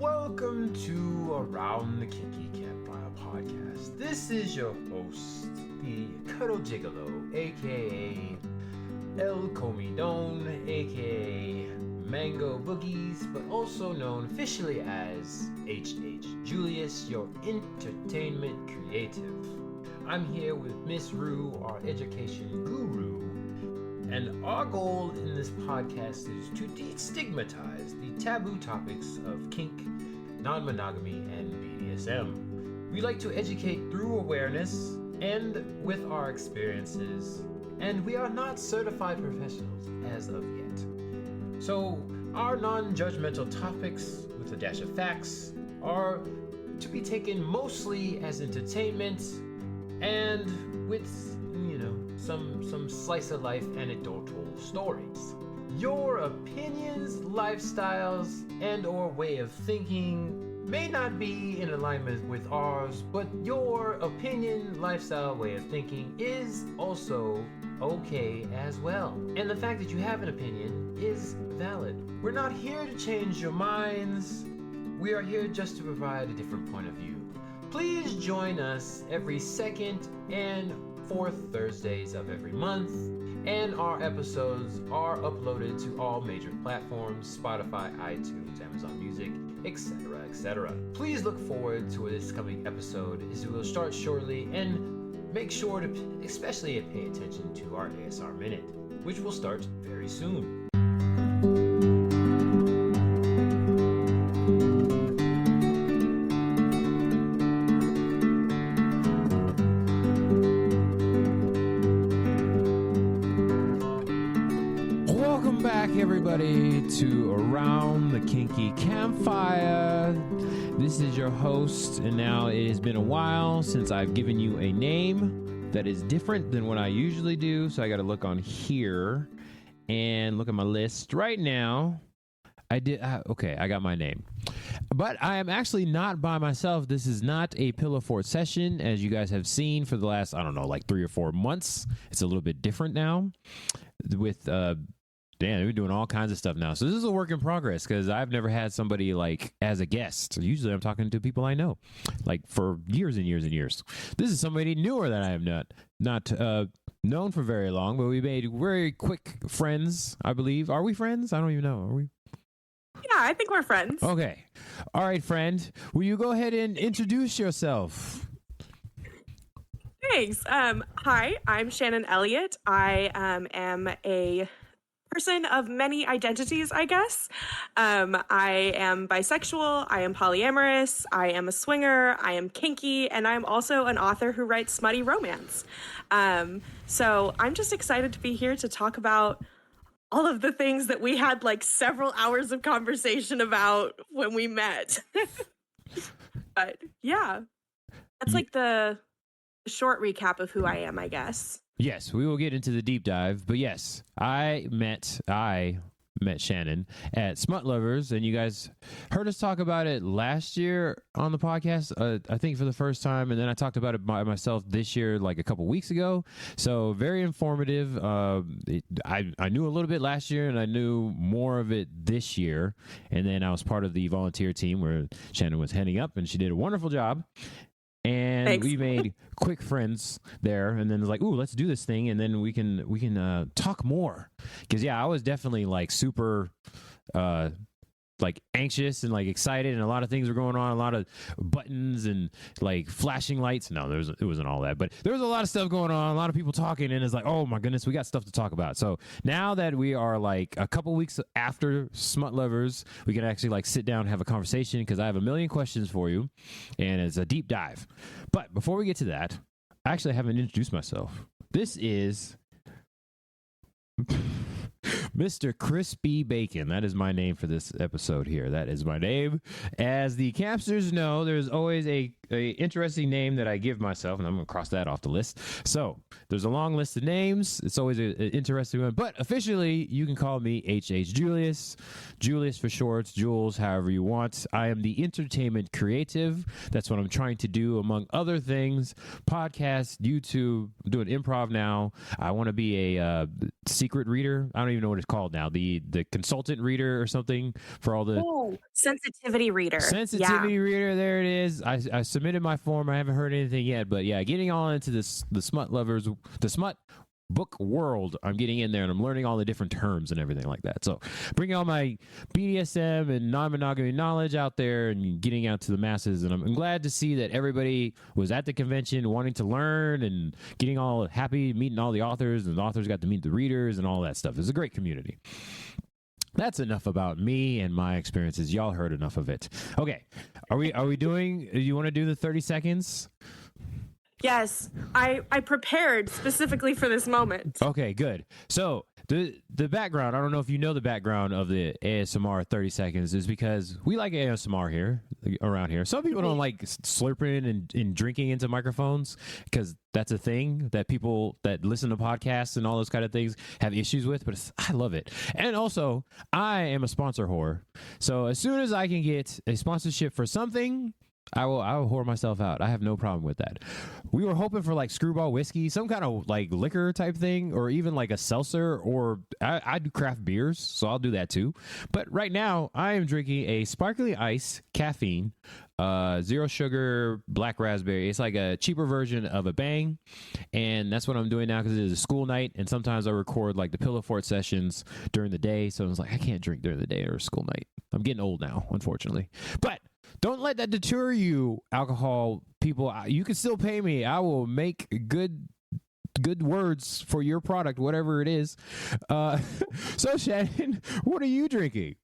Welcome to Around the Kinky Campfire podcast. This is your host, the Cuddle Gigolo, aka El Comidon, aka Mango Boogies, but also known officially as H.H. Julius, your entertainment creative. I'm here with Miss Rue, our education guru, and our goal in this podcast is to destigmatize the taboo topics of kink, non-monogamy, and BDSM. We like to educate through awareness and with our experiences, and we are not certified professionals as of yet. So our non-judgmental topics, with a dash of facts, are to be taken mostly as entertainment and with, some slice of life anecdotal stories. Your opinions, lifestyles, and or way of thinking may not be in alignment with ours, but your opinion, lifestyle, way of thinking is also okay as well. And the fact that you have an opinion is valid. We're not here to change your minds. We are here just to provide a different point of view. Please join us every second and fourth Thursdays of every month, and our episodes are uploaded to all major platforms: Spotify, iTunes, Amazon Music, etc., etc. Please look forward to this coming episode, as it will start shortly, and make sure to especially pay attention to our ASR Minute, which will start very soon. Everybody to Around the Kinky Campfire. This is your host, and now it has been a while since I've given you a name that is different than what I usually do, so I got to look on here and look at my list right now. I got my name, but I am actually not by myself. This is not a pillow fort session, as you guys have seen for the last, 3 or 4 months. It's a little bit different now with we're doing all kinds of stuff now. So this is a work in progress, because I've never had somebody like as a guest. Usually I'm talking to people I know, like for years and years and years. This is somebody newer that I am not known for very long, but we made very quick friends, I believe. Are we friends? I don't even know. Are we? Yeah, I think we're friends. Okay. All right, friend. Will you go ahead and introduce yourself? Thanks. Hi, I'm Shannon Elliott. I am a person of many identities, I guess. I am bisexual, I am polyamorous, I am a swinger, I am kinky, and I'm also an author who writes smutty romance. So I'm just excited to be here to talk about all of the things that we had like several hours of conversation about when we met. But yeah, that's like the short recap of who I am, I guess. Yes, we will get into the deep dive, but yes, I met Shannon at Smut Lovers, and you guys heard us talk about it last year on the podcast, I think for the first time, and then I talked about it by myself this year, like a couple weeks ago. So very informative. I knew a little bit last year, and I knew more of it this year, and then I was part of the volunteer team where Shannon was heading up, and she did a wonderful job. And Thanks. We made quick friends there, and then it was like, ooh, let's do this thing, and then we can talk more. Because yeah, I was definitely like super like anxious and like excited, and a lot of things were going on, a lot of buttons and like flashing lights. No, it wasn't all that, but there was a lot of stuff going on, a lot of people talking, and it's like, oh my goodness, we got stuff to talk about. So now that we are like a couple weeks after Smut Lovers, we can actually like sit down and have a conversation, because I have a million questions for you, and it's a deep dive. But before we get to that, I actually haven't introduced myself. This is Mr. Criss P Bacon. That is my name for this episode here. That is my name. As the campsters know, there's always a a interesting name that I give myself, and I'm going to cross that off the list. So there's a long list of names. It's always an interesting one. But officially, you can call me HH Julius. Julius for short, Jules, however you want. I am the entertainment creative. That's what I'm trying to do, among other things. Podcast, YouTube, I'm doing improv now. I want to be a secret reader. I don't even know what it's called now. The consultant reader or something for all the... sensitivity reader. Sensitivity reader, there it is. I submitted my form. I haven't heard anything yet, but yeah, getting all into the Smut Lovers, the Smut book world. I'm getting in there and I'm learning all the different terms and everything like that. So bringing all my BDSM and non-monogamy knowledge out there and getting out to the masses. And I'm glad to see that everybody was at the convention wanting to learn and getting all happy, meeting all the authors, and the authors got to meet the readers and all that stuff. It's a great community. That's enough about me and my experiences. Y'all heard enough of it. Okay. Are we doing, you want to do the 30 seconds? Yes. I prepared specifically for this moment. Okay, good. So the background, I don't know if you know the background of the ASMR 30 seconds, is because we like ASMR here, around here. Some people don't like slurping and drinking into microphones because that's a thing that people that listen to podcasts and all those kind of things have issues with, but I love it. And also, I am a sponsor whore. So as soon as I can get a sponsorship for something, I will whore myself out. I have no problem with that. We were hoping for like Screwball whiskey, some kind of like liquor type thing, or even like a seltzer, or I do craft beers, so I'll do that too. But right now, I am drinking a sparkling ice caffeine, zero sugar, black raspberry. It's like a cheaper version of a Bang, and that's what I'm doing now because it is a school night, and sometimes I record like the Pillow Fort sessions during the day, so I was like, I can't drink during the day or school night. I'm getting old now, unfortunately. But don't let that deter you, alcohol people. You can still pay me. I will make good words for your product, whatever it is. So Shannon, what are you drinking?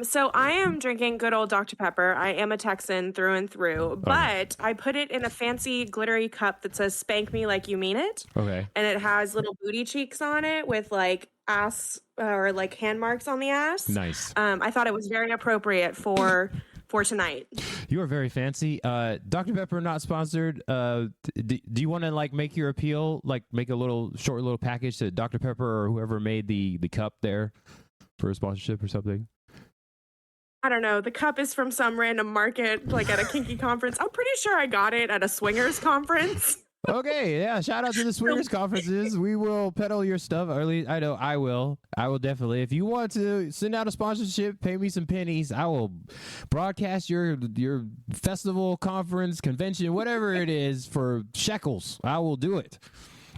So I am drinking good old Dr. Pepper. I am a Texan through and through, but I put it in a fancy glittery cup that says "Spank Me Like You Mean It." Okay. And it has little booty cheeks on it with like ass or like hand marks on the ass. Nice. I thought it was very appropriate for tonight. You are very fancy. Dr. Pepper not sponsored. Do you want to like make your appeal, like make a short little package to Dr. Pepper or whoever made the cup there for a sponsorship or something? I don't know. The cup is from some random market, like at a kinky conference. I'm pretty sure I got it at a swingers conference. Okay, yeah. Shout out to the swingers conferences. We will peddle your stuff. Or at least I know I will. I will definitely. If you want to send out a sponsorship, pay me some pennies. I will broadcast your festival, conference, convention, whatever it is for shekels. I will do it.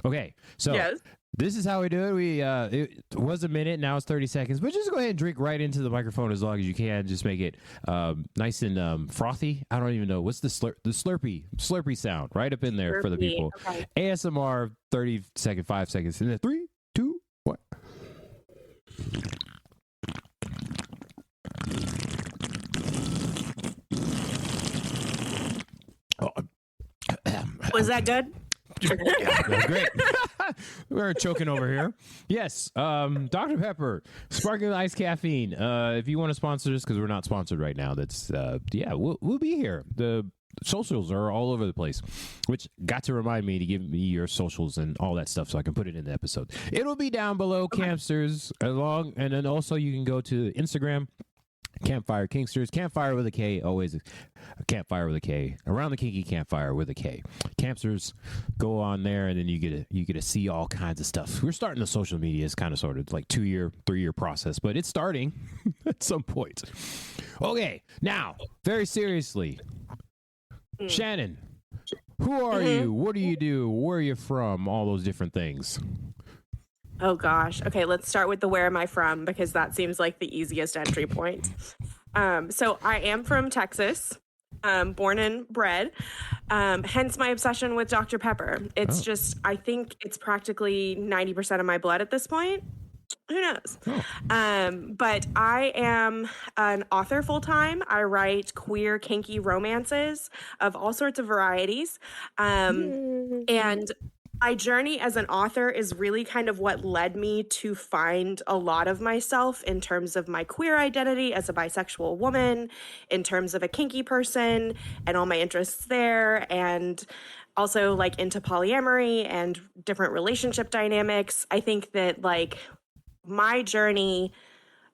Okay, so. Yes. This is how we do it. It was a minute, now it's 30 seconds, but just go ahead and drink right into the microphone as long as you can. Just make it nice and frothy. I don't even know. What's the slurpy sound right up in there slurpy. For the people. Okay. ASMR 30 second, 5 seconds. And then 3, 2, 1. Was that good? Yeah, that's great. We're choking over here. Yes, Dr. Pepper, sparkling ice caffeine. If you want to sponsor us, because we're not sponsored right now, that's we'll be here. The socials are all over the place, which got to remind me to give me your socials and all that stuff so I can put it in the episode. It'll be down below, Campsters, and then also you can go to Instagram. Campfire Kinksters, Campfire with a K, always a Campfire with a K. Around the Kinky Campfire with a K. Campsters, go on there, and then you get to see all kinds of stuff. We're starting the social media. It's kind of sort of like 2-year, 3-year process, but it's starting at some point. Okay, now, very seriously, Shannon, who are you? What do you do? Where are you from? All those different things. Oh gosh. Okay, let's start with the where am I from, because that seems like the easiest entry point. So I am from Texas, born and bred, hence my obsession with Dr. Pepper. It's just, I think it's practically 90% of my blood at this point. Who knows? But I am an author full-time. I write queer, kinky romances of all sorts of varieties. And my journey as an author is really kind of what led me to find a lot of myself in terms of my queer identity as a bisexual woman, in terms of a kinky person and all my interests there, and also like into polyamory and different relationship dynamics. I think that like my journey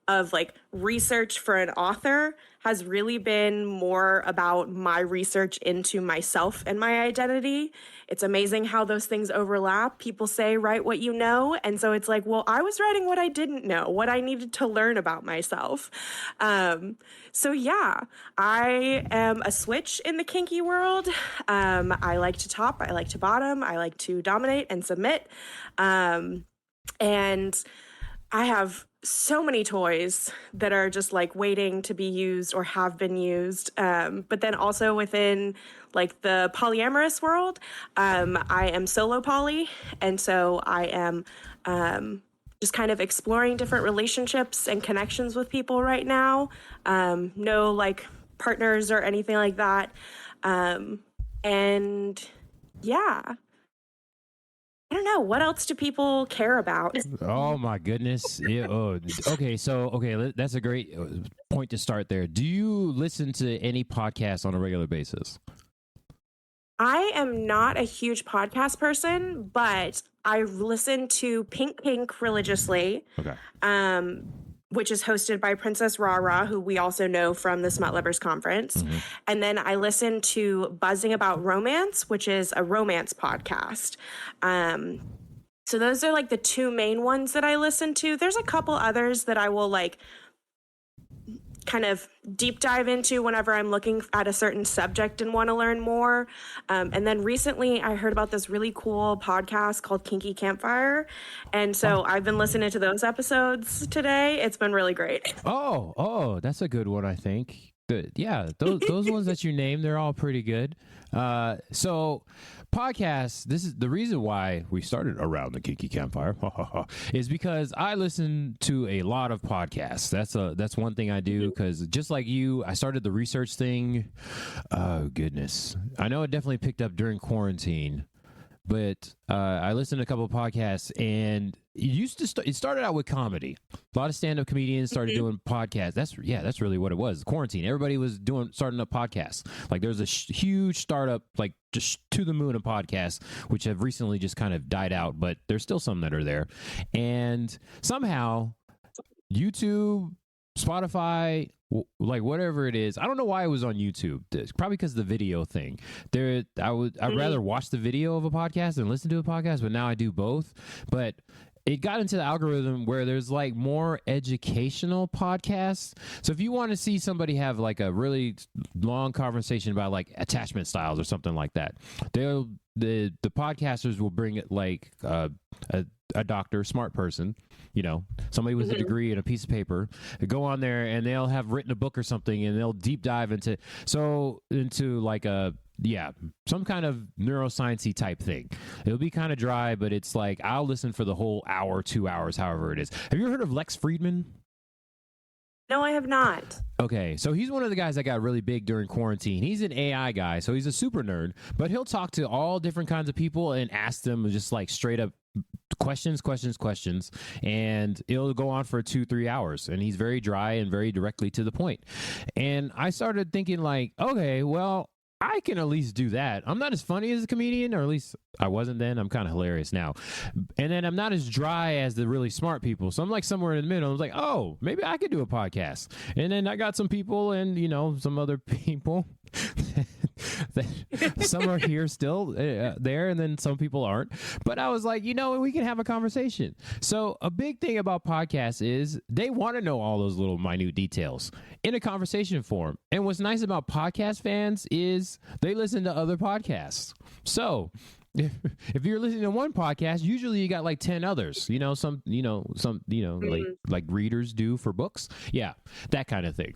of like research for an author has really been more about my research into myself and my identity. It's amazing how those things overlap. People say, write what you know. And so it's like, well, I was writing what I didn't know, what I needed to learn about myself. So yeah, I am a switch in the kinky world. I like to top, I like to bottom, I like to dominate and submit. And I have so many toys that are just like waiting to be used or have been used. But then also within like the polyamorous world, I am solo poly. And so I am just kind of exploring different relationships and connections with people right now. No like partners or anything like that. And yeah. I don't know. What else do people care about? Oh my goodness. Yeah, okay, that's a great point to start there. Do you listen to any podcasts on a regular basis? I am not a huge podcast person, but I listen to Pink Kink religiously. Okay. Which is hosted by Princess Rara, who we also know from the Smut Lovers conference. Mm-hmm. And then I listen to Buzzing About Romance, which is a romance podcast. So those are like the two main ones that I listen to. There's a couple others that I will like kind of deep dive into whenever I'm looking at a certain subject and want to learn more. And then recently I heard about this really cool podcast called Kinky Campfire. And so I've been listening to those episodes today. It's been really great. Oh, that's a good one, I think. Good. Yeah, those ones that you named, they're all pretty good. So podcasts, this is the reason why we started Around the Kinky Campfire is because I listen to a lot of podcasts. That's one thing I do, because just like you, I started the research thing. Oh goodness, I know it definitely picked up during quarantine, but I listened to a couple of podcasts, and it started out with comedy. A lot of stand-up comedians started doing podcasts. That's really what it was. Quarantine. Everybody was starting up podcasts. Like there's a huge startup, like just to the moon of podcasts, which have recently just kind of died out, but there's still some that are there. And somehow YouTube, Spotify, like whatever it is, I don't know why it was on YouTube. It's probably because of the video thing. I'd rather watch the video of a podcast than listen to a podcast, but now I do both. But it got into the algorithm where there's like more educational podcasts. So if you want to see somebody have like a really long conversation about like attachment styles or something like that, the podcasters will bring it like a doctor, smart person, somebody with a degree and a piece of paper, go on there and they'll have written a book or something, and they'll deep dive into like some kind of neuroscience-y type thing. It'll be kind of dry, but it's like I'll listen for the whole hour, 2 hours, however it is. Have you heard of Lex Friedman? No, I have not. Okay, so he's one of the guys that got really big during quarantine. He's an AI guy, so he's a super nerd, but he'll talk to all different kinds of people and ask them just like straight up questions, and it'll go on for 2-3 hours, and he's very dry and very directly to the point. And I started thinking like, okay, well, I can at least do that. I'm not as funny as a comedian, or at least I wasn't then. I'm kind of hilarious now. And then I'm not as dry as the really smart people. So I'm like somewhere in the middle. I was like, oh, maybe I could do a podcast. And then I got some people and, some other people. Some are here still there, and then some people aren't. But I was like, we can have a conversation. So a big thing about podcasts is they want to know all those little minute details in a conversation form. And what's nice about podcast fans is they listen to other podcasts. So if you're listening to one podcast, usually you got like 10 others, like readers do for books. Yeah, that kind of thing.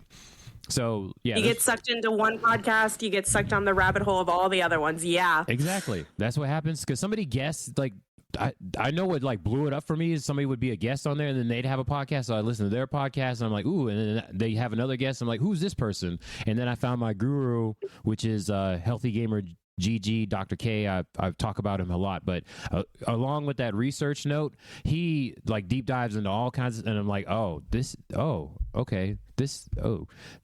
So yeah, you get sucked into one podcast, you get sucked on the rabbit hole of all the other ones. Yeah, exactly. That's what happens, because somebody guessed, like I know what like blew it up for me is somebody would be a guest on there, and then they'd have a podcast. So I listen to their podcast, and I'm like, ooh, and then they have another guest. I'm like, who's this person? And then I found my guru, which is Healthy Gamer GG, Dr. K, I've talked about him a lot, but along with that research note, he like deep dives into all kinds of, and I'm like, okay,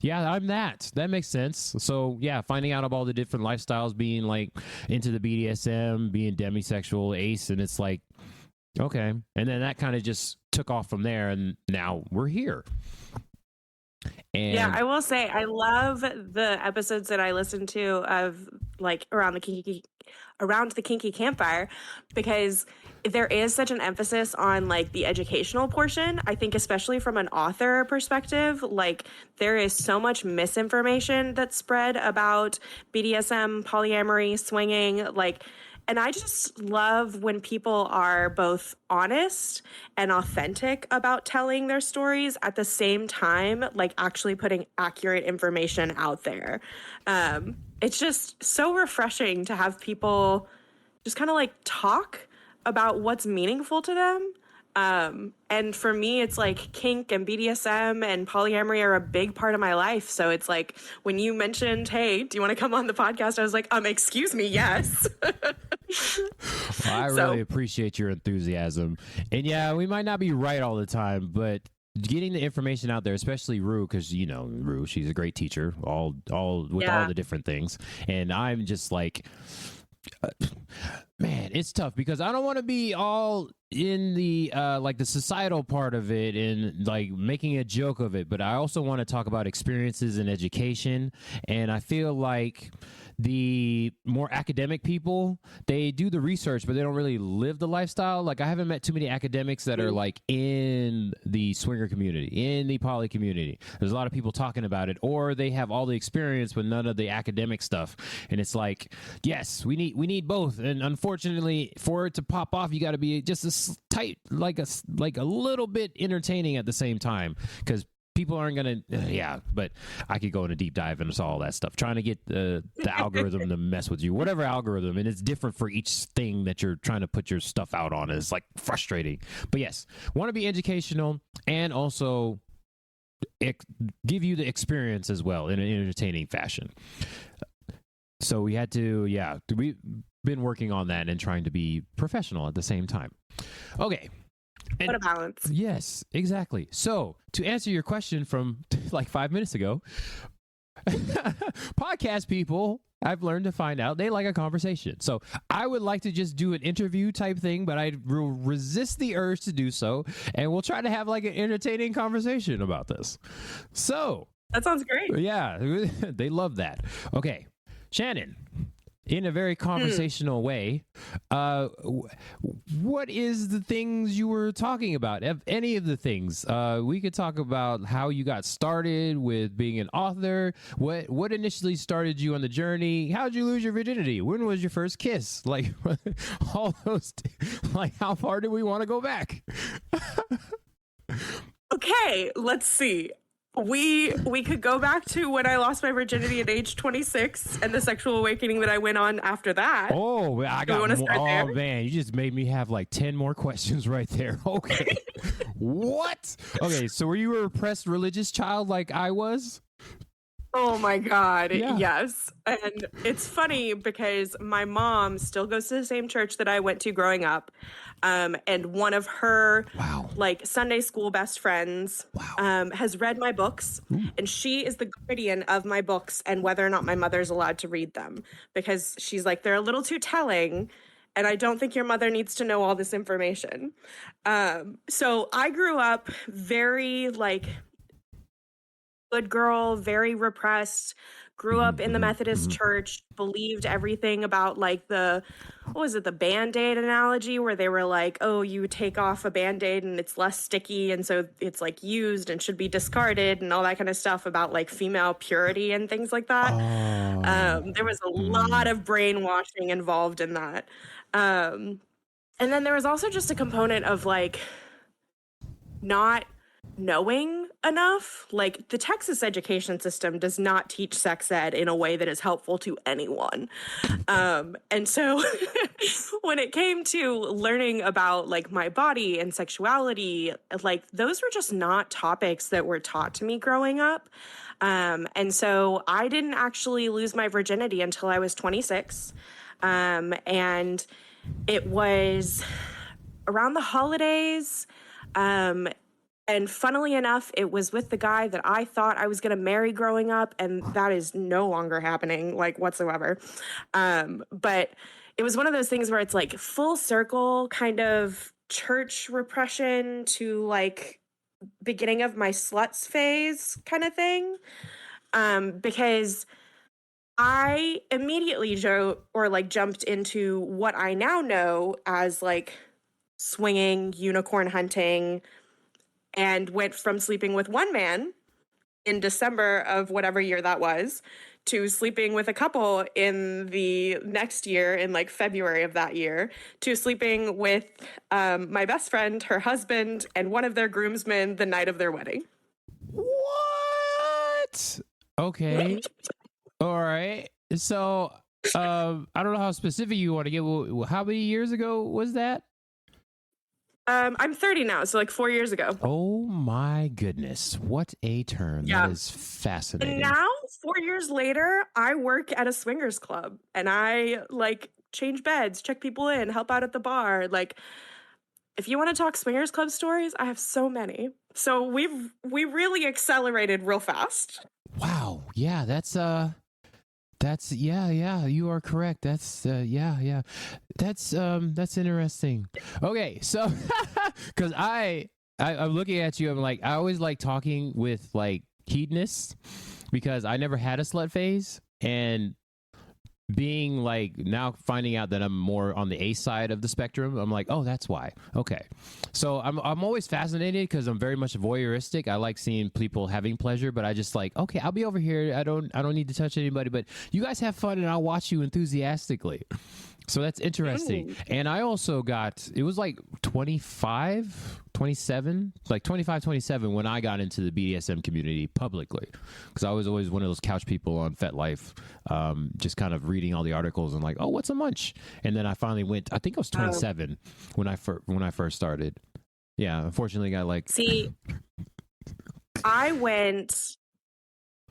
yeah, I'm that makes sense. So yeah, finding out about all the different lifestyles, being like into the BDSM, being demisexual, ace, and it's like, okay. And then that kind of just took off from there, and now we're here. And yeah, I will say I love the episodes that I listen to of like around the kinky campfire, because there is such an emphasis on like the educational portion. I think especially from an author perspective, like there is so much misinformation that's spread about BDSM, polyamory, swinging, like, and I just love when people are both honest and authentic about telling their stories at the same time, like actually putting accurate information out there. It's just so refreshing to have people just kind of like talk about what's meaningful to them. And for me, it's like kink and BDSM and polyamory are a big part of my life. So it's like when you mentioned, hey, do you want to come on the podcast? I was like, excuse me, yes. Well, I really appreciate your enthusiasm. And yeah, we might not be right all the time, but getting the information out there, especially Rue, because you know Rue, she's a great teacher, all with all the different things. And I'm just like, man, it's tough because I don't want to be all in the like the societal part of it and like making a joke of it, but I also want to talk about experiences and education. And I feel like the more academic people, they do the research, but they don't really live the lifestyle. Like I haven't met too many academics that are like in the swinger community, in the poly community. There's a lot of people talking about it, or they have all the experience but none of the academic stuff. And it's like, yes, we need both. And unfortunately, for it to pop off, you got to be just a tight, like a little bit entertaining at the same time, because people aren't gonna but I could go in a deep dive into all that stuff, trying to get the algorithm to mess with you, whatever algorithm, and it's different for each thing that you're trying to put your stuff out on. It's like frustrating. But yes, want to be educational and also give you the experience as well in an entertaining fashion. So we had to, we've been working on that and trying to be professional at the same time. Okay. What a balance. Yes, exactly. So to answer your question from like 5 minutes ago, podcast people, I've learned to find out they like a conversation. So I would like to just do an interview type thing, but I will resist the urge to do so. And we'll try to have like an entertaining conversation about this. So that sounds great. Yeah, they love that. Okay, Shannon, in a very conversational way, what is the things you were talking about? Any of the things. We could talk about how you got started with being an author. What initially started you on the journey? How did you lose your virginity? When was your first kiss? Like all those. Like how far do we want to go back? Okay, let's see. We could go back to when I lost my virginity at age 26 and the sexual awakening that I went on after that. Oh, I got more. Oh, man, you just made me have like 10 more questions right there. Okay. What? Okay, so were you a repressed religious child like I was? Oh my God, yeah. Yes. And it's funny because my mom still goes to the same church that I went to growing up. And one of her like Sunday school best friends has read my books. Ooh. And she is the guardian of my books and whether or not my mother's allowed to read them, because she's like, they're a little too telling. And I don't think your mother needs to know all this information. So I grew up very like good girl, very repressed, grew up in the Methodist church, believed everything about like the Band-Aid analogy where they were like, oh, you take off a Band-Aid and it's less sticky. And so it's like used and should be discarded and all that kind of stuff about like female purity and things like that. There was a lot of brainwashing involved in that. And then there was also just a component of like not knowing enough. Like the Texas education system does not teach sex ed in a way that is helpful to anyone. And so when it came to learning about like my body and sexuality, like those were just not topics that were taught to me growing up. And so I didn't actually lose my virginity until I was 26. And it was around the holidays. And funnily enough, it was with the guy that I thought I was going to marry growing up, and that is no longer happening, like, whatsoever. But it was one of those things where it's like full circle kind of church repression to like beginning of my sluts phase kind of thing. Because I immediately jumped into what I now know as like swinging, unicorn hunting, and went from sleeping with one man in December of whatever year that was to sleeping with a couple in the next year in like February of that year to sleeping with my best friend, her husband, and one of their groomsmen the night of their wedding. What? Okay. All right. So I don't know how specific you want to get. How many years ago was that? I'm 30 now, so like 4 years ago. Oh my goodness. What a turn. Yeah. That is fascinating. And now, 4 years later, I work at a swingers club and I like change beds, check people in, help out at the bar. Like, if you want to talk swingers club stories, I have so many. So we really accelerated real fast. Wow. Yeah, that's yeah, you are correct. That's yeah. That's interesting. Okay, so because I'm looking at you, I'm like, I always like talking with like hedonists because I never had a slut phase, and being like now finding out that I'm more on the A side of the spectrum, I'm like, oh, that's why. Okay. So I'm always fascinated because I'm very much voyeuristic. I like seeing people having pleasure, but I just like, okay, I'll be over here. I don't need to touch anybody, but you guys have fun and I'll watch you enthusiastically. So that's interesting. And I also it was like 27 when I got into the BDSM community publicly, because I was always one of those couch people on FetLife, just kind of reading all the articles and like, oh, what's a munch? And then I finally went, I think I was 27 when I first started. Yeah, unfortunately I like... See, I went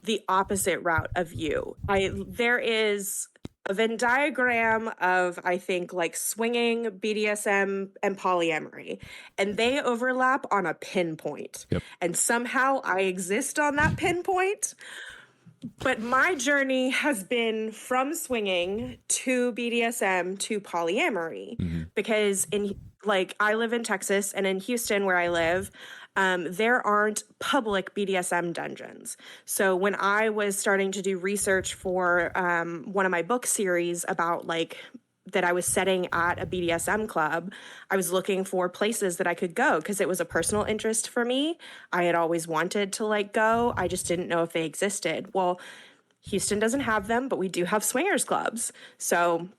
the opposite route of you. There is a Venn diagram of, I think, like swinging, BDSM, and polyamory, and they overlap on a pinpoint. Yep. And somehow I exist on that pinpoint. But my journey has been from swinging to BDSM to polyamory, because I live in Texas, and in Houston where I live, there aren't public BDSM dungeons. So when I was starting to do research for one of my book series about like that I was setting at a BDSM club, I was looking for places that I could go because it was a personal interest for me. I had always wanted to like go. I just didn't know if they existed. Well, Houston doesn't have them, but we do have swingers clubs. So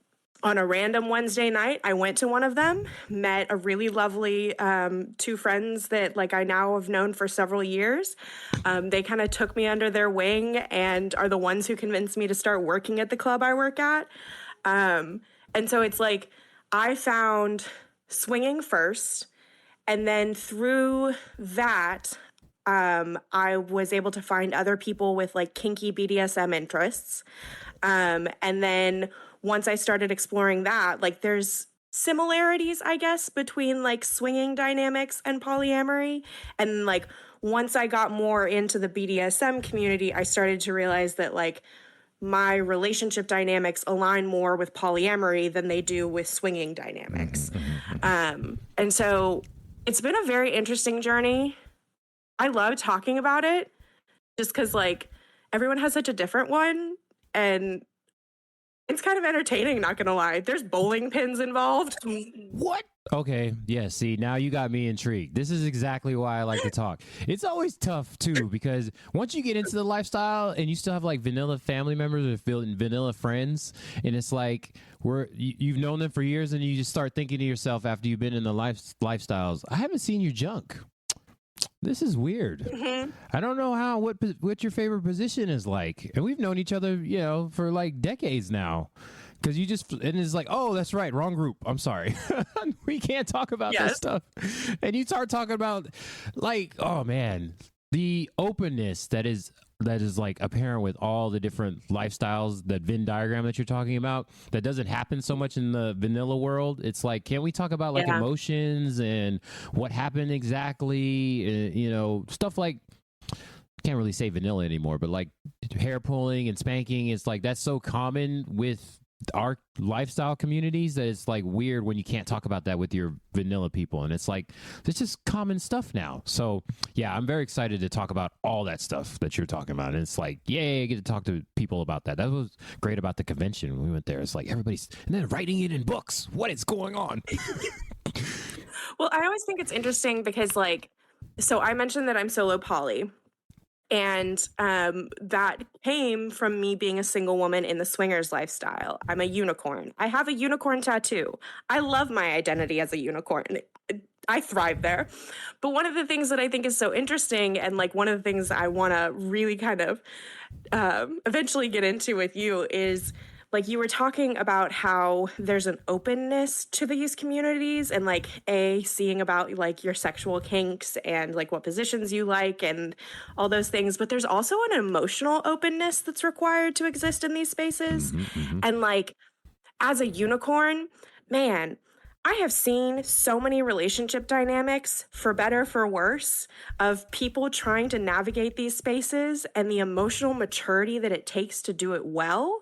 on a random Wednesday night, I went to one of them, met a really lovely two friends that like I now have known for several years. They kind of took me under their wing and are the ones who convinced me to start working at the club I work at. And so it's like I found swinging first, and then through that, I was able to find other people with like kinky BDSM interests. And then once I started exploring that, like there's similarities, I guess, between like swinging dynamics and polyamory. And like once I got more into the BDSM community, I started to realize that like my relationship dynamics align more with polyamory than they do with swinging dynamics. And so it's been a very interesting journey. I love talking about it just because like everyone has such a different one, and it's kind of entertaining, not gonna lie. There's bowling pins involved. What? Okay, yeah, see, now you got me intrigued. This is exactly why I like to talk. It's always tough, too, because once you get into the lifestyle and you still have, like, vanilla family members or vanilla friends, and it's like you've known them for years, and you just start thinking to yourself after you've been in the lifestyles, I haven't seen your junk. This is weird. I don't know what your favorite position is like. And we've known each other, for like decades now. Because and it's like, oh, that's right, wrong group. I'm sorry. We can't talk about this stuff. And you start talking about like, oh man, the openness that is that is like apparent with all the different lifestyles, that Venn diagram that you're talking about, that doesn't happen so much in the vanilla world. It's like, can we talk about like emotions and what happened exactly? You know, stuff like, can't really say vanilla anymore, but like hair pulling and spanking, it's like that's so common with our lifestyle communities that it's like weird when you can't talk about that with your vanilla people. And it's like, it's just common stuff now. So yeah, I'm very excited to talk about all that stuff that you're talking about. And it's like, yay, I get to talk to people about that. That was great about the convention when we went there. It's like everybody's, and then writing it in books. What is going on? Well, I always think it's interesting because like, so I mentioned that I'm solo poly. And that came from me being a single woman in the swingers lifestyle. I'm a unicorn. I have a unicorn tattoo. I love my identity as a unicorn. I thrive there. But one of the things that I think is so interesting, and like one of the things I want to really kind of eventually get into with you, is like you were talking about how there's an openness to these communities and like seeing about like your sexual kinks and like what positions you like and all those things. But there's also an emotional openness that's required to exist in these spaces. And like as a unicorn, man, I have seen so many relationship dynamics, for better, for worse, of people trying to navigate these spaces and the emotional maturity that it takes to do it well.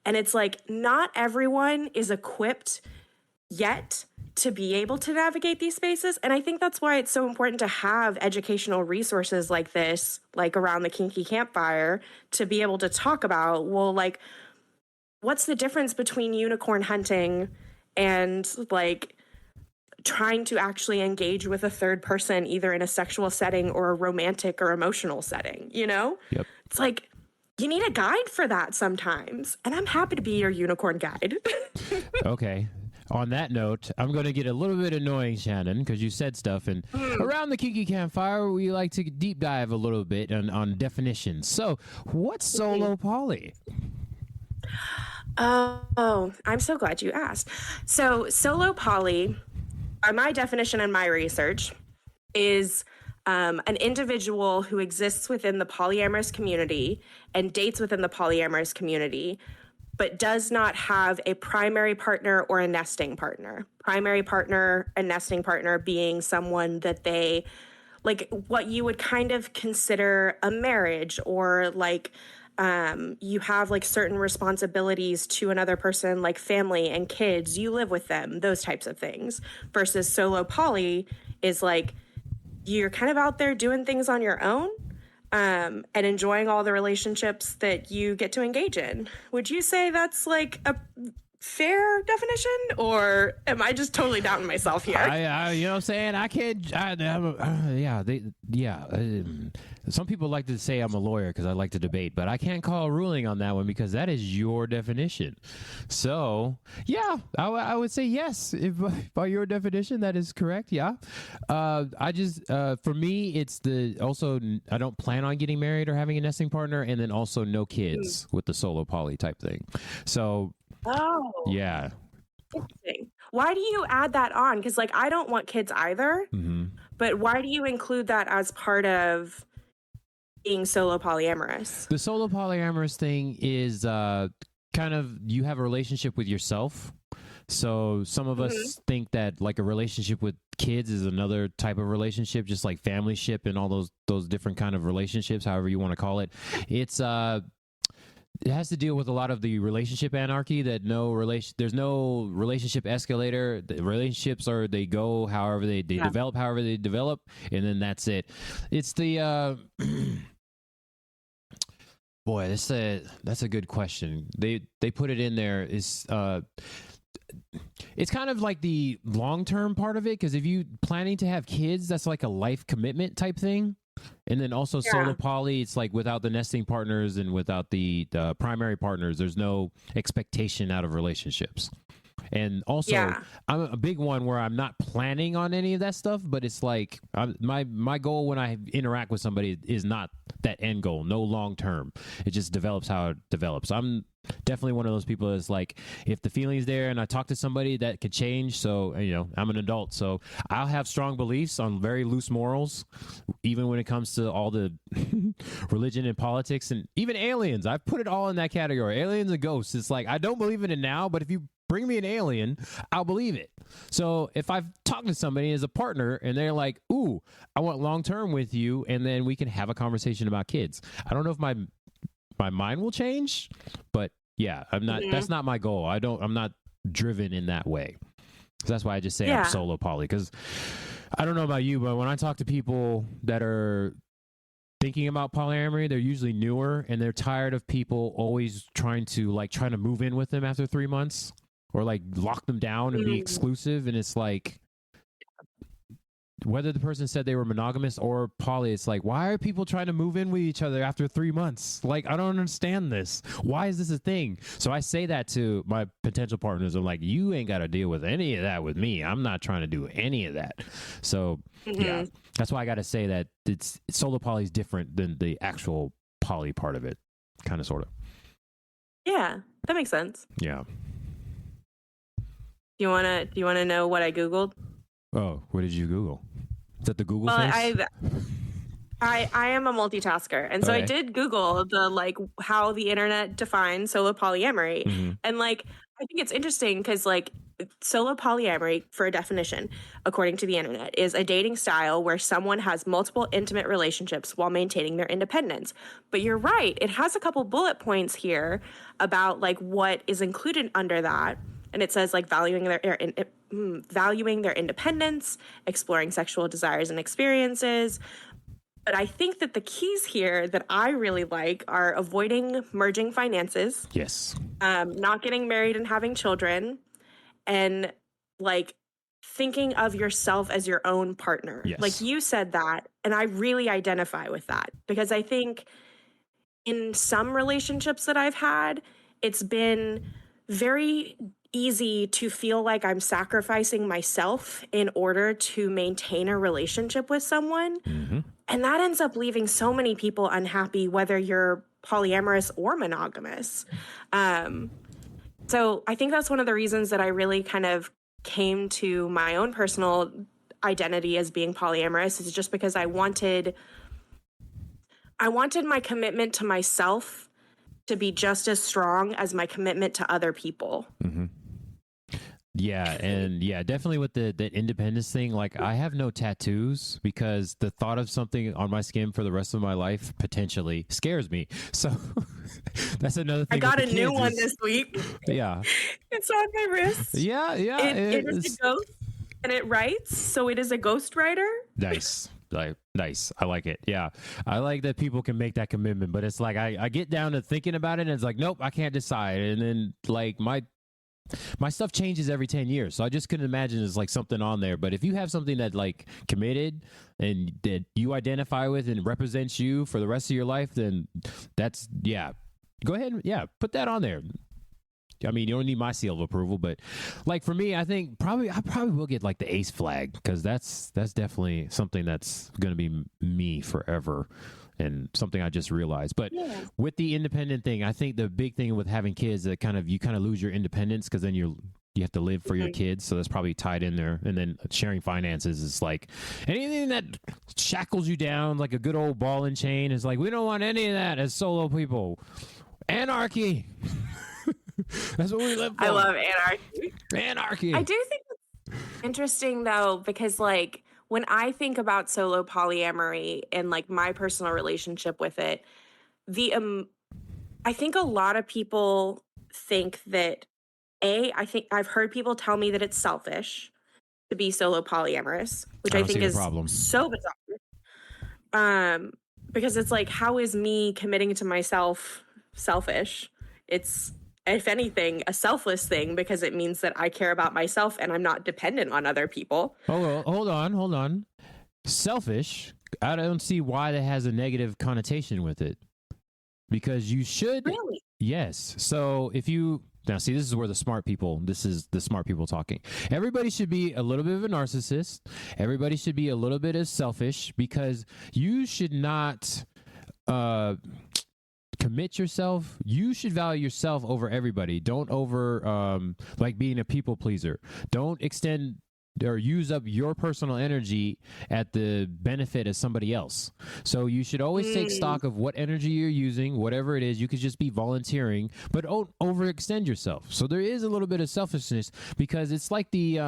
And it's like, not everyone is equipped yet to be able to navigate these spaces. And I think that's why it's so important to have educational resources like this, like around the Kinky Campfire, to be able to talk about, well, like, what's the difference between unicorn hunting and like trying to actually engage with a third person, either in a sexual setting or a romantic or emotional setting, you know? Yep. It's like, you need a guide for that sometimes. And I'm happy to be your unicorn guide. Okay. On that note, I'm going to get a little bit annoying, Shannon, because you said stuff. And around the Kinky Campfire, we like to deep dive a little bit on definitions. So what's solo poly? Oh, I'm so glad you asked. So solo poly, by my definition and my research, is an individual who exists within the polyamorous community and dates within the polyamorous community, but does not have a primary partner or a nesting partner. Primary partner and nesting partner being someone that they, like what you would kind of consider a marriage, or like you have like certain responsibilities to another person, like family and kids, you live with them, those types of things. Versus solo poly is like, you're kind of out there doing things on your own and enjoying all the relationships that you get to engage in. Would you say that's like a fair definition, or am I just totally doubting myself here? You know what I'm saying? I can't. Some people like to say I'm a lawyer because I like to debate, but I can't call a ruling on that one because that is your definition. So, yeah, I would say yes. If by your definition, that is correct. Yeah. I just, for me, it's also, I don't plan on getting married or having a nesting partner, and then also no kids with the solo poly type thing. So, oh, yeah. Interesting. Why do you add that on? Because like, I don't want kids either, but why do you include that as part of being solo polyamorous? The solo polyamorous thing is kind of, you have a relationship with yourself. So some of us think that like a relationship with kids is another type of relationship, just like family ship and all those different kind of relationships, however you want to call it. It's it has to deal with a lot of the relationship anarchy, that there's no relationship escalator. The relationships they go however they develop however they develop, and then that's it. It's the boy, that's a good question. They put it in there. It's kind of like the long-term part of it, because if you planning to have kids, that's like a life commitment type thing. And then also solo poly, it's like without the nesting partners and without the primary partners, there's no expectation out of relationships. And also, Yeah. I'm a big one where I'm not planning on any of that stuff, but it's like my goal when I interact with somebody is not that end goal, no long term. It just develops how it develops. I'm definitely one of those people that's like, if the feeling's there and I talk to somebody, that could change. So, you know, I'm an adult, so I'll have strong beliefs on very loose morals, even when it comes to all the religion and politics and even aliens. I've put it all in that category. Aliens and ghosts. It's like, I don't believe in it now, but if you bring me an alien, I'll believe it. So if I've talked to somebody as a partner and they're like, ooh, I want long term with you, and then we can have a conversation about kids. I don't know if my mind will change, but yeah, I'm not, that's not my goal. I'm not driven in that way. So that's why I just say I'm solo poly, because I don't know about you, but when I talk to people that are thinking about polyamory, they're usually newer and they're tired of people always trying to move in with them after 3 months, or like lock them down and be exclusive. And it's like, whether the person said they were monogamous or poly, it's like, why are people trying to move in with each other after 3 months? Like, I don't understand this. Why is this a thing? So I say that to my potential partners. I'm like, you ain't got to deal with any of that with me. I'm not trying to do any of that. So yeah, that's why I got to say that it's solo poly is different than the actual poly part of it, kind of, sort of. Yeah, that makes sense. Yeah. Do you wanna know what I Googled? Oh, what did you Google? Is that the Google Well, face? I am a multitasker, and so I did Google how the internet defines solo polyamory, and I think it's interesting because solo polyamory, for a definition, according to the internet, is a dating style where someone has multiple intimate relationships while maintaining their independence. But you're right; it has a couple bullet points here about what is included under that. And it says valuing their independence, exploring sexual desires and experiences. But I think that the keys here that I really like are avoiding merging finances. Yes. Not getting married and having children, and thinking of yourself as your own partner. Yes. You said that, and I really identify with that, because I think in some relationships that I've had, it's been very easy to feel like I'm sacrificing myself in order to maintain a relationship with someone. And that ends up leaving so many people unhappy, whether you're polyamorous or monogamous. So I think that's one of the reasons that I really kind of came to my own personal identity as being polyamorous, is just because I wanted my commitment to myself to be just as strong as my commitment to other people. Yeah, and yeah, definitely with the independence thing. I have no tattoos because the thought of something on my skin for the rest of my life potentially scares me. So that's another thing. I got a new one this week. Yeah. It's on my wrist. Yeah. It is a ghost, and it writes, so it is a ghost writer. Nice. Nice. I like it. Yeah. I like that people can make that commitment, but it's I get down to thinking about it and it's nope, I can't decide. And then my stuff changes every 10 years. So I just couldn't imagine there's something on there. But if you have something that committed and that you identify with and represents you for the rest of your life, then that's, yeah, go ahead and put that on there. I mean, you don't need my seal of approval, but for me, I think I probably will get the ace flag, because that's definitely something that's going to be me forever, and something I just realized. But with the independent thing, I think the big thing with having kids, that you kind of lose your independence, because then you have to live for your kids. So that's probably tied in there. And then sharing finances is anything that shackles you down like a good old ball and chain is we don't want any of that as solo people. Anarchy. That's what we live for. I love anarchy. Anarchy. I do think it's interesting, though, because when I think about solo polyamory and my personal relationship with it, I think a lot of people think that I think I've heard people tell me that it's selfish to be solo polyamorous, which I think is so bizarre. Because it's how is me committing to myself selfish? It's, if anything, a selfless thing, because it means that I care about myself and I'm not dependent on other people. Hold on. Selfish? I don't see why that has a negative connotation with it. Because you should. Really? Yes. So if you Now, see, this is where this is the smart people talking. Everybody should be a little bit of a narcissist. Everybody should be a little bit of selfish, because you should not commit yourself. You should value yourself over everybody. Don't like being a people pleaser. Don't extend or use up your personal energy at the benefit of somebody else. So you should always take stock of what energy you're using, whatever it is. You could just be volunteering, but don't overextend yourself. So there is a little bit of selfishness, because it's like the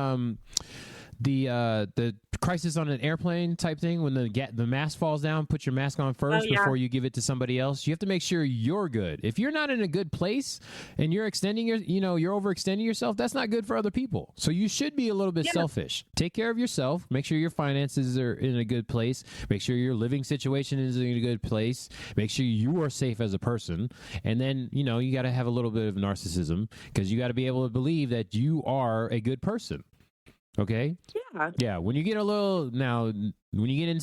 crisis on an airplane type thing. When the mask falls down, put your mask on first before you give it to somebody else. You have to make sure you're good. If you're not in a good place and you're you're overextending yourself, that's not good for other people. So you should be a little bit selfish. Take care of yourself. Make sure your finances are in a good place. Make sure your living situation is in a good place. Make sure you are safe as a person. And then, you got to have a little bit of narcissism, because you got to be able to believe that you are a good person. Okay? Yeah. When you get into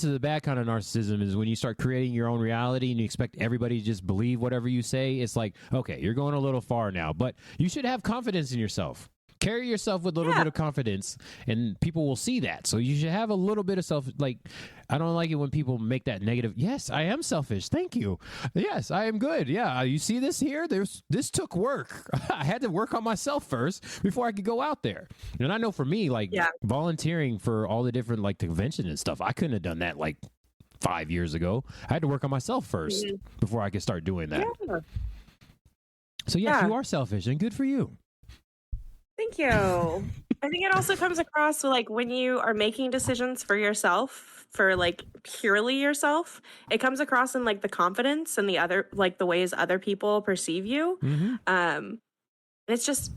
the bad kind of narcissism is when you start creating your own reality and you expect everybody to just believe whatever you say. It's like, okay, you're going a little far now, but you should have confidence in yourself. Carry yourself with a little bit of confidence, and people will see that. So you should have a little bit of I don't like it when people make that negative. Yes, I am selfish. Thank you. Yes, I am good. Yeah, you see this here? This took work. I had to work on myself first before I could go out there. And I know for me, volunteering for all the different the convention and stuff, I couldn't have done that 5 years ago. I had to work on myself first before I could start doing that. Yeah. So yes, you are selfish, and good for you. Thank you. I think it also comes across when you are making decisions for yourself, for purely yourself, it comes across in the confidence and the other the ways other people perceive you. And it's just,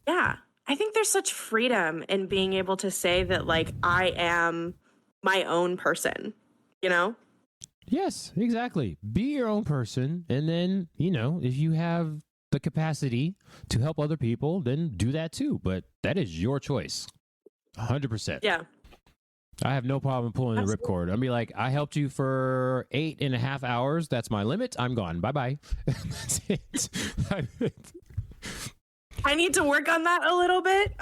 I think there's such freedom in being able to say that I am my own person, Yes, exactly. Be your own person, and then if you have the capacity to help other people, then do that too. But that is your choice. 100%. Yeah. I have no problem pulling the ripcord. I'll be like, I helped you for 8.5 hours. That's my limit. I'm gone. Bye-bye. That's it. I need to work on that a little bit.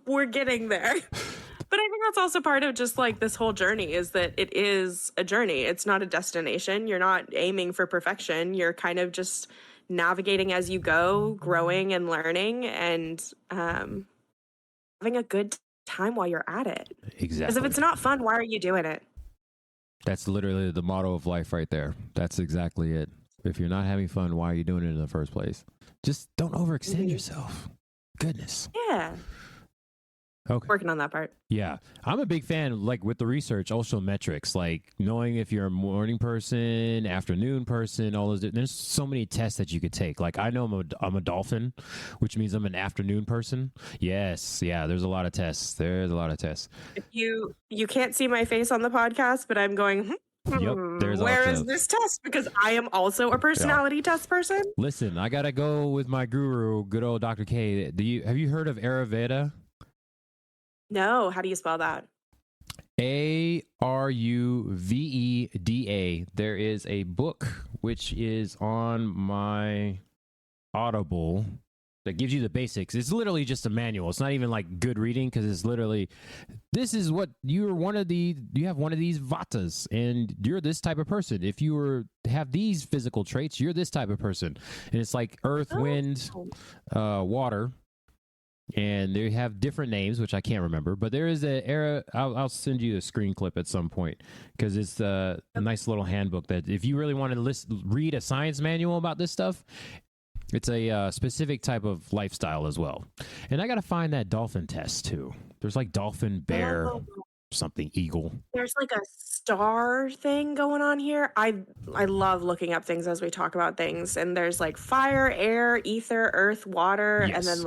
We're getting there. But I think that's also part of just this whole journey, is that it is a journey. It's not a destination. You're not aiming for perfection. You're kind of just navigating as you go, growing and learning, and having a good time while you're at it. Exactly. Because if it's not fun, why are you doing it? That's literally the motto of life right there. That's exactly it. If you're not having fun, why are you doing it in the first place? Just don't overextend yourself. Goodness. Yeah. Okay. Working on that part. Yeah. I'm a big fan, with the research, also metrics, knowing if you're a morning person, afternoon person, all those. There's so many tests that you could take. I know I'm a dolphin, which means I'm an afternoon person. Yes. Yeah. There's a lot of tests. If you can't see my face on the podcast, but I'm going, where is this test? Because I am also a personality test person. Listen, I got to go with my guru, good old Dr. K. Have you heard of Ayurveda? No, how do you spell that? Aruveda. There is a book which is on my Audible that gives you the basics. It's literally just a manual. It's not even good reading, because it's literally, this is what you have one of these vatas, and you're this type of person. If you have these physical traits, you're this type of person. And it's earth, wind, water. And they have different names, which I can't remember, but there is I'll send you a screen clip at some point, because it's a nice little handbook that if you really want to read a science manual about this stuff, it's a specific type of lifestyle as well. And I got to find that dolphin test too. There's dolphin, bear, something, eagle. There's a star thing going on here. I love looking up things as we talk about things. And there's fire, air, ether, earth, water, and then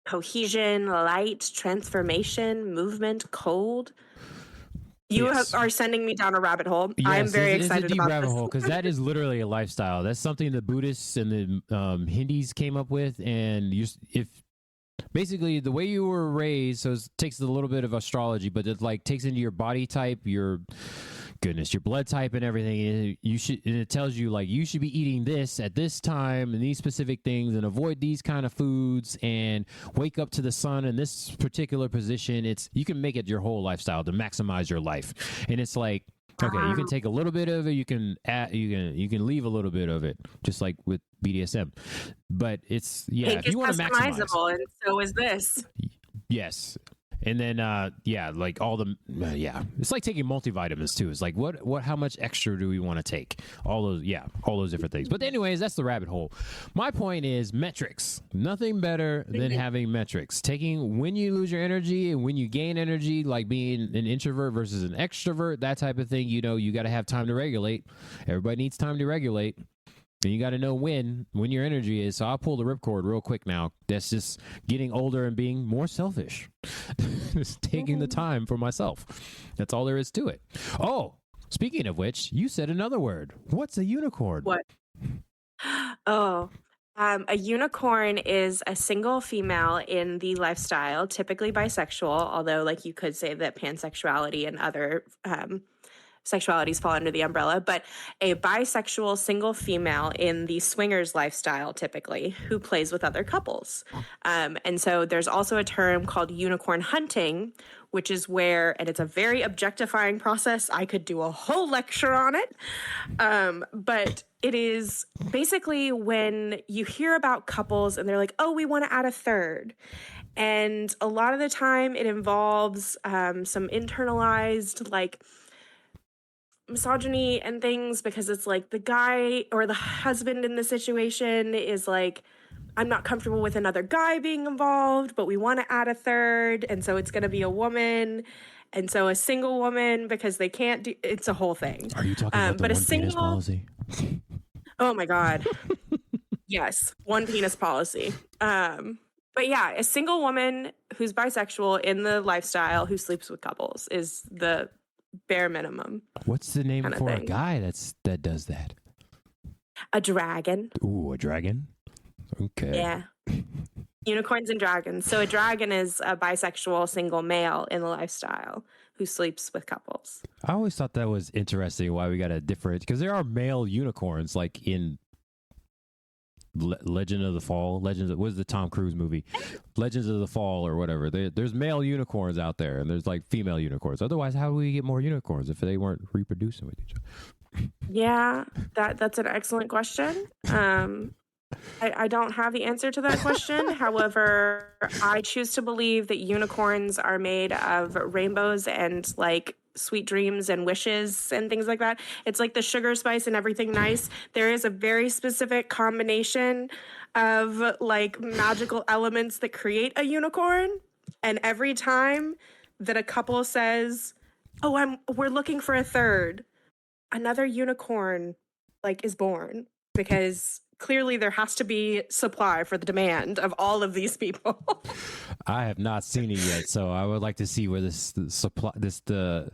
cohesion, light, transformation, movement, cold. You are sending me down a rabbit hole. Yes, I'm very excited it's a deep about rabbit this. hole, because that is literally a lifestyle. That's something the Buddhists and the Hindus came up with, and if basically the way you were raised, so it takes a little bit of astrology, but it takes into your body type, your goodness, your blood type and everything. You should, and it tells you like you should be eating this at this time and these specific things and avoid these kind of foods and wake up to the sun in this particular position. You can make it your whole lifestyle to maximize your life. And it's like, okay, you can take a little bit of it, you can leave a little bit of it, just like with BDSM. But it's if you want to maximize, and so is this. Yes. And then, like all the, it's like taking multivitamins too. It's like, how much extra do we want to take? All those different things. But anyways, that's the rabbit hole. My point is metrics. Nothing better than having metrics. Taking when you lose your energy and when you gain energy, like being an introvert versus an extrovert, that type of thing. You know, you got to have time to regulate. Everybody needs time to regulate. And you got to know when your energy is. So I'll pull the ripcord real quick now. That's just getting older and being more selfish. Just taking the time for myself. That's all there is to it. Oh, speaking of which, you said another word. What's a unicorn? What? Oh, a unicorn is a single female in the lifestyle, typically bisexual, although like you could say that pansexuality and other sexualities fall under the umbrella, but a bisexual single female in the swingers lifestyle, typically, who plays with other couples. And so there's also a term called unicorn hunting, which is where, and it's a very objectifying process. I could do a whole lecture on it. But it is basically when you hear about couples and they're like, oh, we want to add a third. And a lot of the time it involves some internalized, like, misogyny and things, because it's like the guy or the husband in the situation is like, I'm not comfortable with another guy being involved, but we want to add a third, and so it's going to be a woman, and so a single woman because they can't do. It's a whole thing. Are you talking about the one penis policy? Oh my god, yes, one penis policy. But yeah, a single woman who's bisexual in the lifestyle who sleeps with couples is the bare minimum. What's the name for a guy that does that? A dragon. Ooh, a dragon? Okay. Yeah. Unicorns and dragons. So a dragon is a bisexual single male in the lifestyle who sleeps with couples. I always thought that was interesting why we got a different, because there are male unicorns like in Legend of the Fall. What is the Tom Cruise movie? Legends of the Fall or whatever. There's male unicorns out there and there's like female unicorns. Otherwise, how do we get more unicorns if they weren't reproducing with each other? Yeah, that's an excellent question. I don't have the answer to that question. However, I choose to believe that unicorns are made of rainbows and like sweet dreams and wishes and things like that. It's like the sugar, spice, and everything nice. There is a very specific combination of like magical elements that create a unicorn. And every time that a couple says, "Oh, we're looking for a third," another unicorn like is born, because clearly there has to be supply for the demand of all of these people. I have not seen it yet, so I would like to see where the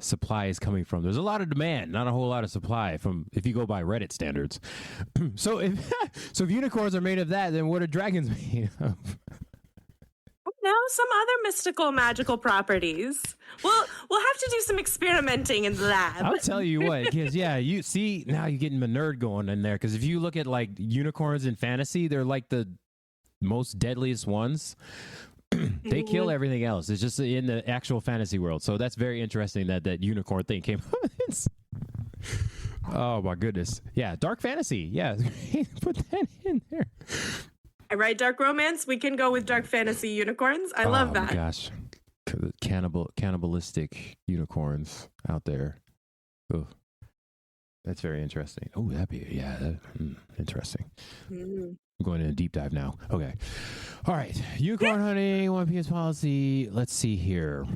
supply is coming from. There's a lot of demand, not a whole lot of supply, from if you go by Reddit standards. So if unicorns are made of that, then what are dragons made of? No, some other mystical, magical properties. We'll have to do some experimenting in the lab. I'll tell you what, because you see, now you're getting my nerd going in there. Because if you look at like unicorns in fantasy, they're like the most deadliest ones. They kill everything else. It's just in the actual fantasy world. So that's very interesting that unicorn thing came up. Oh my goodness. Yeah, dark fantasy. Yeah, put that in there. I write dark romance. We can go with dark fantasy unicorns. I love that. Oh my gosh. Cannibalistic unicorns out there. Oh, that's very interesting. Oh, that'd be, interesting. I'm going in a deep dive now. Okay. All right. Unicorn hunting, One Piece policy. Let's see here.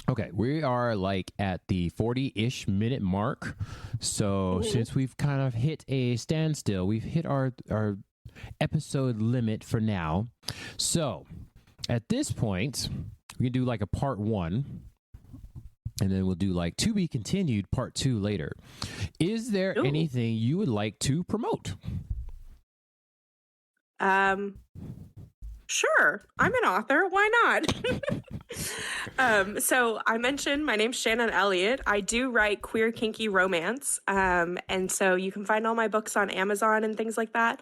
Okay, we are like at the 40-ish minute mark. So since we've kind of hit a standstill, we've hit our episode limit for now. So at this point, we can do like a part 1, and then we'll do like to be continued part 2 later. Is there anything you would like to promote? Sure. I'm an author. Why not? So I mentioned my name's Shannon Elliott. I do write queer kinky romance. And so you can find all my books on Amazon and things like that.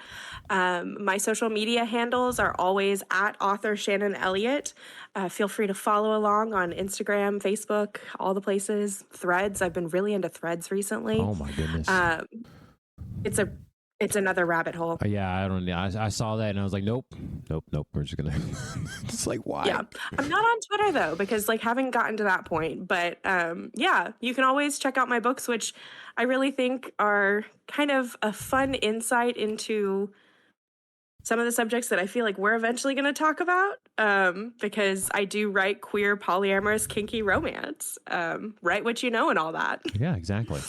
My social media handles are always at author Shannon Elliott. Feel free to follow along on Instagram, Facebook, all the places. Threads. I've been really into Threads recently. Oh my goodness. It's another rabbit hole. Yeah, I don't know. I saw that and I was like, nope. We're just gonna. It's like, why? Yeah, I'm not on Twitter though because like haven't gotten to that point. But yeah, you can always check out my books, which I really think are kind of a fun insight into some of the subjects that I feel like we're eventually going to talk about. Because I do write queer, polyamorous, kinky romance. Write what you know and all that. Yeah, exactly.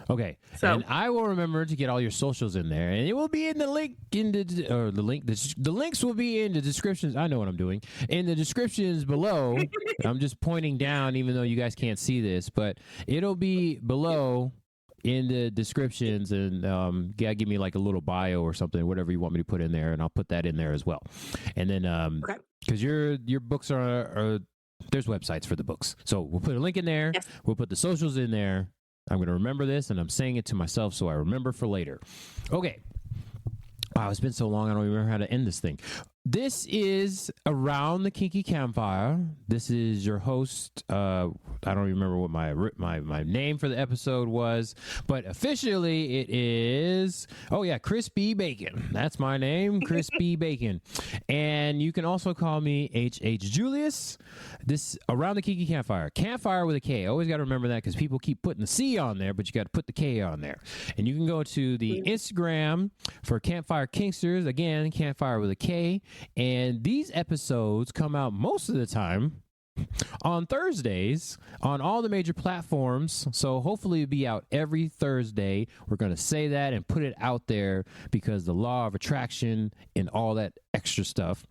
Okay, so, and I will remember to get all your socials in there, and it will be in the link the links will be in the descriptions. I know what I'm doing in the descriptions below. I'm just pointing down, even though you guys can't see this, but it'll be below in the descriptions, and give me like a little bio or something, whatever you want me to put in there, and I'll put that in there as well. And then because your books are there's websites for the books, so we'll put a link in there. Yes. We'll put the socials in there. I'm going to remember this, and I'm saying it to myself so I remember for later. Okay. Wow, it's been so long, I don't remember how to end this thing. This is Around the Kinky Campfire. This is your host. I don't remember what my name for the episode was, but officially it is, Criss P Bacon. That's my name, Criss P Bacon. And you can also call me H.H. Julius. This Around the Kinky Campfire. Campfire with a K. Always got to remember that because people keep putting the C on there, but you got to put the K on there. And you can go to the Instagram for Campfire Kinksters. Again, Campfire with a K. And these episodes come out most of the time on Thursdays on all the major platforms. So hopefully it'll be out every Thursday. We're going to say that and put it out there because the law of attraction and all that extra stuff.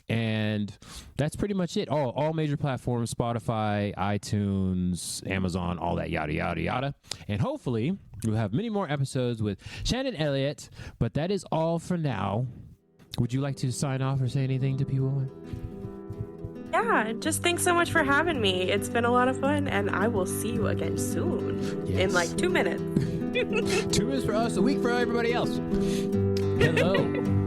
And that's pretty much it. All major platforms, Spotify, iTunes, Amazon, all that yada, yada, yada. And hopefully we'll have many more episodes with Shannon Elliott, but that is all for now. Would you like to sign off or say anything to people? Yeah, just thanks so much for having me. It's been a lot of fun, and I will see you again soon. Yes. In like 2 minutes. 2 minutes for us, a week for everybody else. Hello.